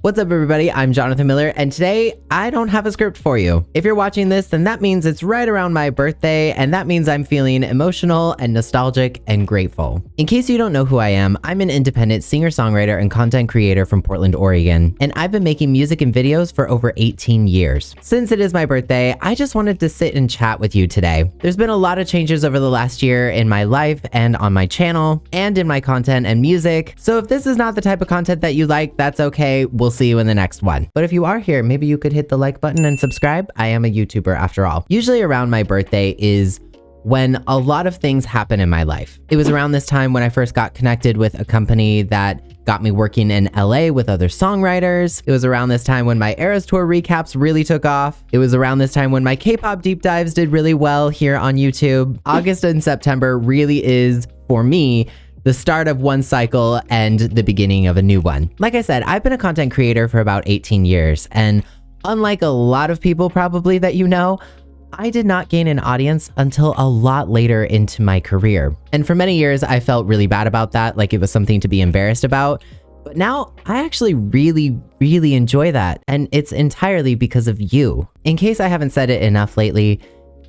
What's up, everybody? I'm Jonathan Miller, and today I don't have a script for you. If you're watching this, then that means it's right around my birthday, and that means I'm feeling emotional and nostalgic and grateful. In case you don't know who I am, I'm an independent singer-songwriter and content creator from Portland, Oregon, and I've been making music and videos for over 18 years. Since it is my birthday, I just wanted to sit and chat with you today. There's been a lot of changes over the last year in my life and on my channel and in my content and music, so if this is not the type of content that you like, that's okay. We'll see you in the next one. But if you are here, maybe you could hit the like button and subscribe. I am a YouTuber after all. Usually around my birthday is when a lot of things happen in my life. It was around this time when I first got connected with a company that got me working in LA with other songwriters. It was around this time when my Eras Tour recaps really took off. It was around this time when my K-pop deep dives did really well here on YouTube. August and September really is, for me, the start of one cycle and the beginning of a new one. Like I said, I've been a content creator for about 18 years, and unlike a lot of people probably that you know, I did not gain an audience until a lot later into my career. And for many years, I felt really bad about that, like it was something to be embarrassed about. But now I actually really enjoy that, and it's entirely because of you. In case I haven't said it enough lately,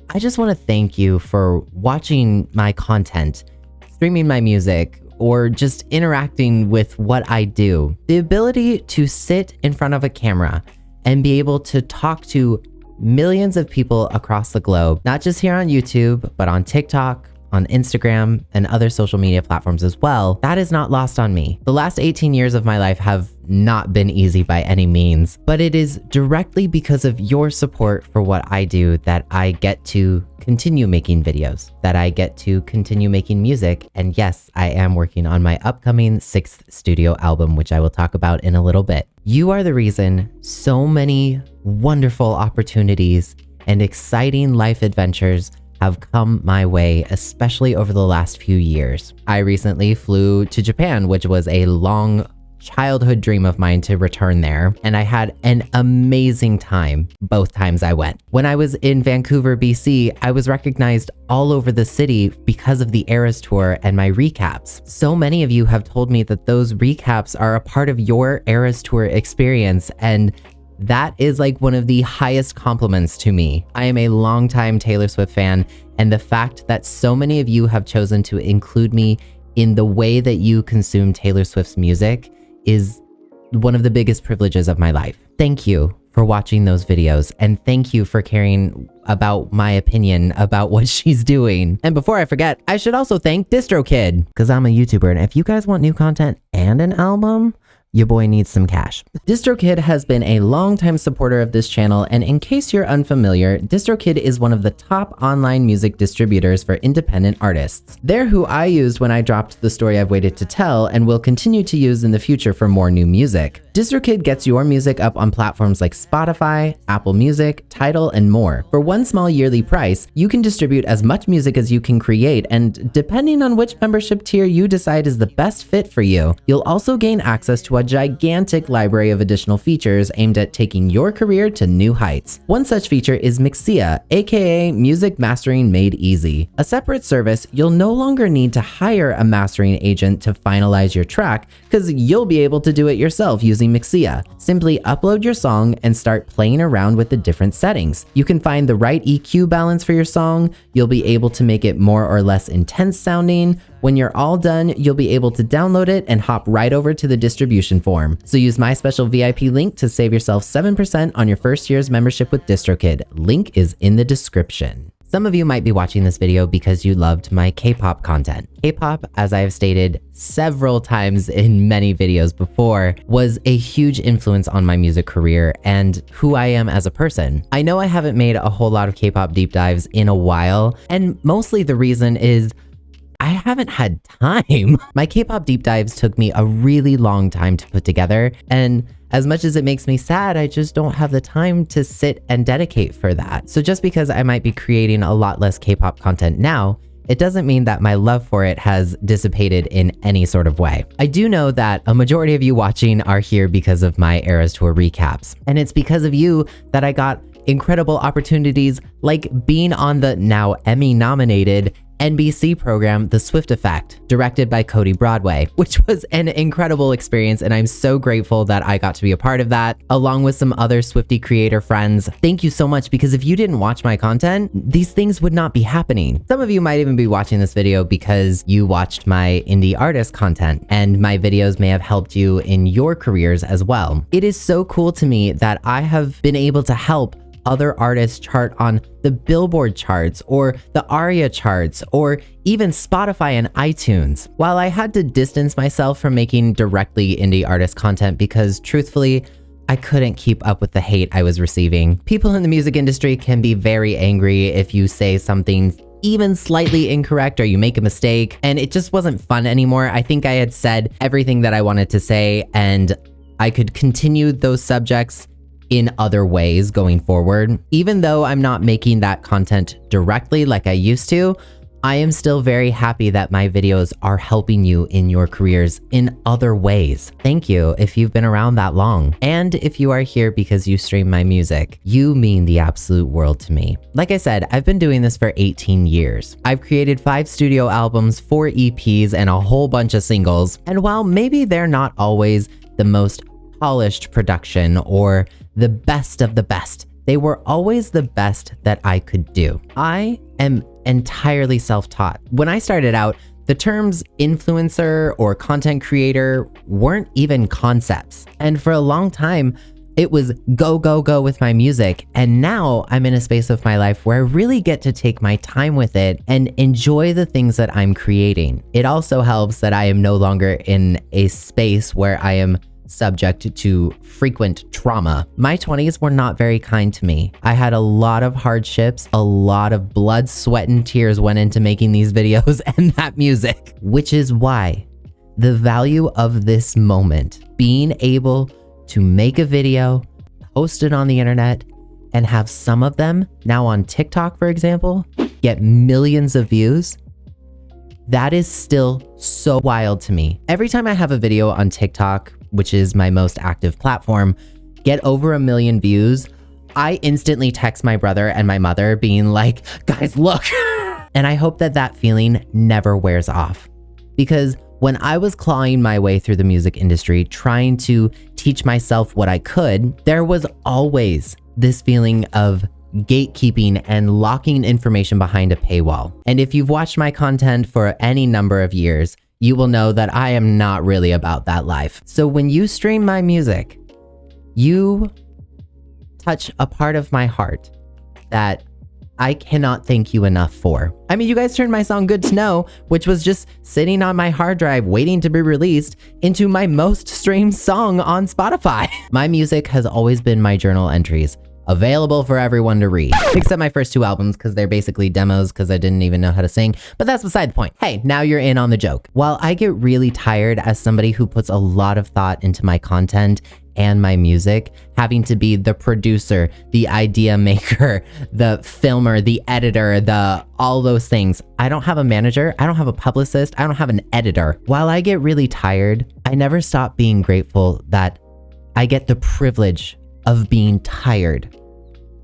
I just want to thank you for watching my content, streaming my music, or just interacting with what I do. The ability to sit in front of a camera and be able to talk to millions of people across the globe, not just here on YouTube, but on TikTok, on Instagram, and other social media platforms as well, that is not lost on me. The last 18 years of my life have not been easy by any means, but it is directly because of your support for what I do that I get to continue making videos, that I get to continue making music, and yes, I am working on my upcoming 6th studio album, which I will talk about in a little bit. You are the reason so many wonderful opportunities and exciting life adventures have come my way, especially over the last few years. I recently flew to Japan, which was a long childhood dream of mine to return there, and I had an amazing time both times I went. When I was in Vancouver, BC, I was recognized all over the city because of the Eras Tour and my recaps. So many of you have told me that those recaps are a part of your Eras Tour experience, and that is like one of the highest compliments to me. I am a longtime Taylor Swift fan, and the fact that so many of you have chosen to include me in the way that you consume Taylor Swift's music is one of the biggest privileges of my life. Thank you for watching those videos, and thank you for caring about my opinion about what she's doing. And before I forget, I should also thank DistroKid, because I'm a YouTuber, and if you guys want new content and an album, your boy needs some cash. DistroKid has been a longtime supporter of this channel, and in case you're unfamiliar, DistroKid is one of the top online music distributors for independent artists. They're who I used when I dropped The Story I've Waited to Tell, and will continue to use in the future for more new music. DistroKid gets your music up on platforms like Spotify, Apple Music, Tidal, and more. For one small yearly price, you can distribute as much music as you can create, and depending on which membership tier you decide is the best fit for you, you'll also gain access to a gigantic library of additional features aimed at taking your career to new heights. One such feature is Mixia, aka Music Mastering Made Easy. A separate service, you'll no longer need to hire a mastering agent to finalize your track, because you'll be able to do it yourself using Mixia. Simply upload your song and start playing around with the different settings. You can find the right EQ balance for your song, you'll be able to make it more or less intense sounding. When you're all done, you'll be able to download it and hop right over to the distribution form. So use my special VIP link to save yourself 7% on your first year's membership with DistroKid. Link is in the description. Some of you might be watching this video because you loved my K-pop content. K-pop, as I have stated several times in many videos before, was a huge influence on my music career and who I am as a person. I know I haven't made a whole lot of K-pop deep dives in a while, and mostly the reason is I haven't had time. My K-pop deep dives took me a really long time to put together, and as much as it makes me sad, I just don't have the time to sit and dedicate for that. So just because I might be creating a lot less K-pop content now, it doesn't mean that my love for it has dissipated in any sort of way. I do know that a majority of you watching are here because of my Eras Tour recaps, and it's because of you that I got incredible opportunities like being on the now Emmy-nominated NBC program The Swift Effect, directed by Cody Broadway, which was an incredible experience, and I'm so grateful that I got to be a part of that, along with some other Swiftie creator friends. Thank you so much, because if you didn't watch my content, these things would not be happening. Some of you might even be watching this video because you watched my indie artist content, and my videos may have helped you in your careers as well. It is so cool to me that I have been able to help other artists chart on the Billboard charts or the ARIA charts or even Spotify and iTunes. While I had to distance myself from making directly indie artist content because truthfully, I couldn't keep up with the hate I was receiving. People in the music industry can be very angry if you say something even slightly incorrect or you make a mistake, and it just wasn't fun anymore. I think I had said everything that I wanted to say, and I could continue those subjects in other ways going forward. Even though I'm not making that content directly like I used to, I am still very happy that my videos are helping you in your careers in other ways. Thank you if you've been around that long. And if you are here because you stream my music, you mean the absolute world to me. Like I said, I've been doing this for 18 years. I've created 5 studio albums, 4 EPs, and a whole bunch of singles. And while maybe they're not always the most polished production or the best of the best, they were always the best that I could do. I am entirely self-taught. When I started out, the terms influencer or content creator weren't even concepts. And for a long time, it was go, go, go with my music. And now I'm in a space of my life where I really get to take my time with it and enjoy the things that I'm creating. It also helps that I am no longer in a space where I am subject to frequent trauma. My 20s were not very kind to me. I had a lot of hardships, a lot of blood, sweat, and tears went into making these videos and that music, which is why the value of this moment, being able to make a video, post it on the internet, and have some of them now on TikTok, for example, get millions of views, that is still so wild to me. Every time I have a video on TikTok, which is my most active platform, get over 1 million views, I instantly text my brother and my mother being like, guys, look. And I hope that that feeling never wears off. Because when I was clawing my way through the music industry, trying to teach myself what I could, there was always this feeling of gatekeeping and locking information behind a paywall. And if you've watched my content for any number of years, you will know that I am not really about that life. So when you stream my music, you touch a part of my heart that I cannot thank you enough for. I mean, you guys turned my song Good to Know, which was just sitting on my hard drive waiting to be released, into my most streamed song on Spotify. My music has always been my journal entries, available for everyone to read, except my first 2 albums because they're basically demos because I didn't even know how to sing, but that's beside the point. Hey, now you're in on the joke. While I get really tired as somebody who puts a lot of thought into my content and my music, having to be the producer, the idea maker, the filmer, the editor, all those things. I don't have a manager, I don't have a publicist, I don't have an editor. While I get really tired, I never stop being grateful that I get the privilege of being tired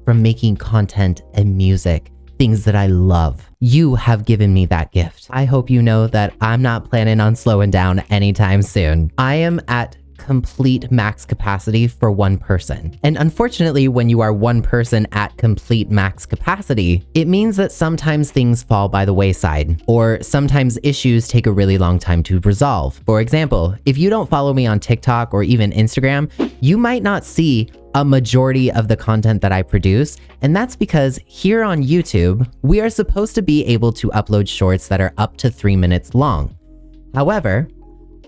from making content and music, things that I love. You have given me that gift. I hope you know that I'm not planning on slowing down anytime soon. I am at complete max capacity for one person. And unfortunately, when you are one person at complete max capacity, it means that sometimes things fall by the wayside, or sometimes issues take a really long time to resolve. For example, if you don't follow me on TikTok or even Instagram, you might not see a majority of the content that I produce, and that's because here on YouTube, we are supposed to be able to upload shorts that are up to 3 minutes long. However,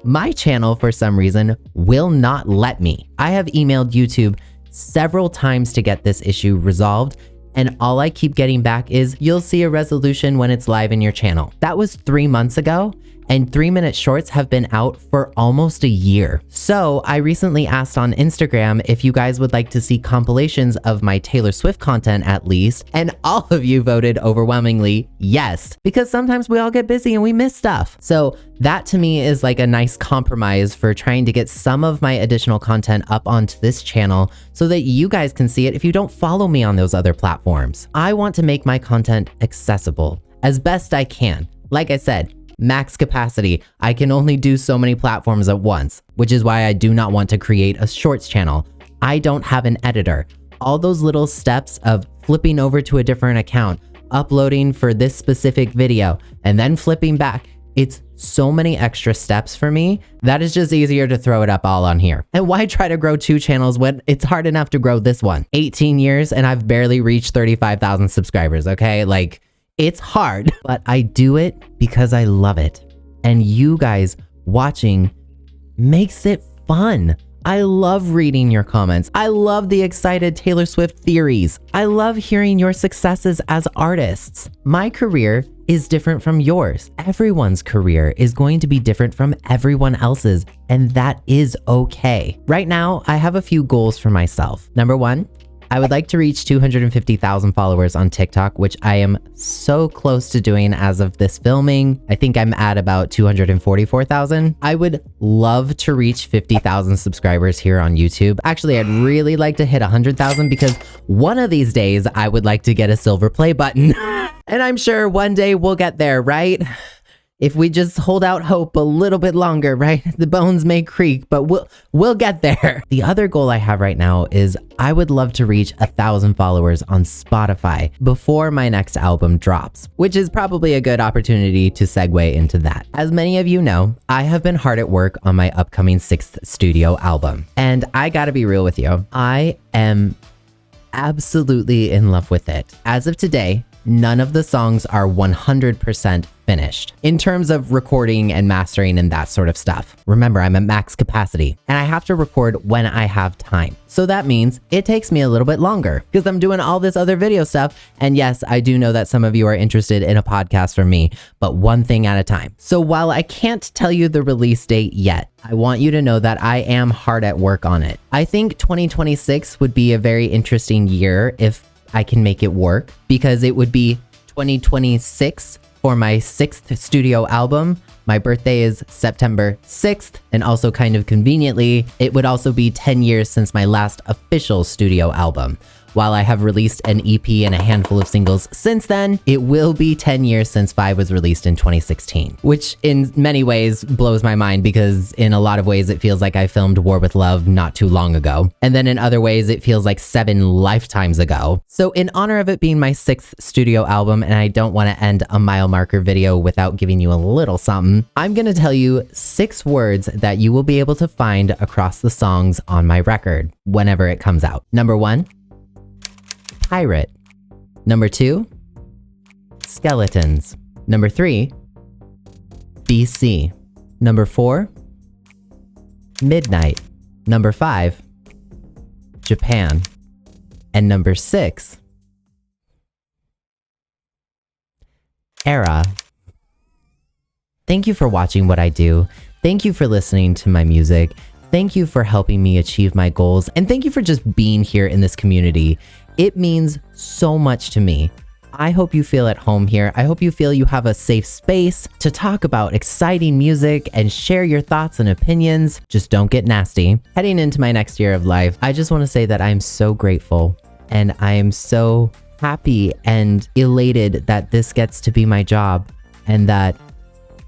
my channel, for some reason, will not let me. I have emailed YouTube several times to get this issue resolved, and all I keep getting back is, you'll see a resolution when it's live in your channel. That was 3 months ago, and 3-minute shorts have been out for almost a year. So I recently asked on Instagram if you guys would like to see compilations of my Taylor Swift content at least, and all of you voted overwhelmingly yes, because sometimes we all get busy and we miss stuff. So that to me is like a nice compromise for trying to get some of my additional content up onto this channel so that you guys can see it if you don't follow me on those other platforms. I want to make my content accessible as best I can. Like I said, max capacity. I can only do so many platforms at once, which is why I do not want to create a shorts channel. I don't have an editor. All those little steps of flipping over to a different account, uploading for this specific video, and then flipping back. It's so many extra steps for me that it's just easier to throw it up all on here. And why try to grow 2 channels when it's hard enough to grow this one? 18 years and I've barely reached 35,000 subscribers, okay? Like, it's hard, but I do it because I love it. And you guys watching makes it fun. I love reading your comments. I love the excited Taylor Swift theories. I love hearing your successes as artists. My career is different from yours. Everyone's career is going to be different from everyone else's, and that is okay. Right now, I have a few goals for myself. Number 1, I would like to reach 250,000 followers on TikTok, which I am so close to doing as of this filming. I think I'm at about 244,000. I would love to reach 50,000 subscribers here on YouTube. Actually, I'd really like to hit 100,000 because one of these days I would like to get a silver play button. And I'm sure one day we'll get there, right? If we just hold out hope a little bit longer, right? The bones may creak, but we'll get there. The other goal I have right now is I would love to reach 1,000 followers on Spotify before my next album drops, which is probably a good opportunity to segue into that. As many of you know, I have been hard at work on my upcoming 6th studio album. And I gotta be real with you, I am absolutely in love with it. As of today, none of the songs are 100% finished in terms of recording and mastering and that sort of stuff. Remember, I'm at max capacity and I have to record when I have time. So that means it takes me a little bit longer because I'm doing all this other video stuff. And yes, I do know that some of you are interested in a podcast from me, but one thing at a time. So while I can't tell you the release date yet, I want you to know that I am hard at work on it. I think 2026 would be a very interesting year if I can make it work, because it would be 2026 for my 6th studio album. My birthday is September 6th, and also kind of conveniently, it would also be 10 years since my last official studio album. While I have released an EP and a handful of singles since then, it will be 10 years since 5 was released in 2016, which in many ways blows my mind because in a lot of ways it feels like I filmed War with Love not too long ago. And then in other ways it feels like 7 lifetimes ago. So in honor of it being my 6th studio album, and I don't want to end a mile marker video without giving you a little something, I'm going to tell you 6 words that you will be able to find across the songs on my record whenever it comes out. Number 1, pirate. Number 2, skeletons. Number 3, BC. Number 4, midnight. Number 5, Japan. And number 6, era. Thank you for watching what I do. Thank you for listening to my music. Thank you for helping me achieve my goals. And thank you for just being here in this community. It means so much to me. I hope you feel at home here. I hope you feel you have a safe space to talk about exciting music and share your thoughts and opinions. Just don't get nasty. Heading into my next year of life, I just want to say that I'm so grateful and I am so happy and elated that this gets to be my job and that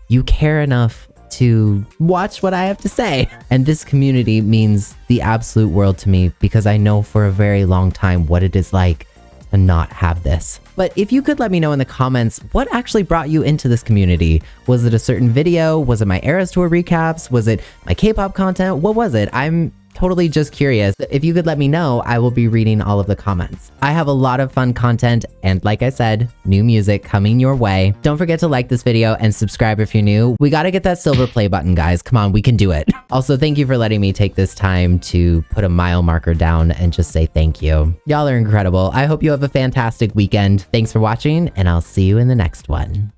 you care enough to watch what I have to say. And this community means the absolute world to me because I know for a very long time what it is like to not have this. But if you could let me know in the comments what actually brought you into this community. Was it a certain video? Was it my Eras Tour recaps? Was it my K-pop content? What was it? I'm totally just curious. If you could let me know, I will be reading all of the comments. I have a lot of fun content and like I said, new music coming your way. Don't forget to like this video and subscribe if you're new. We gotta get that silver play button, guys. Come on, we can do it. Also, thank you for letting me take this time to put a mile marker down and just say thank you. Y'all are incredible. I hope you have a fantastic weekend. Thanks for watching and I'll see you in the next one.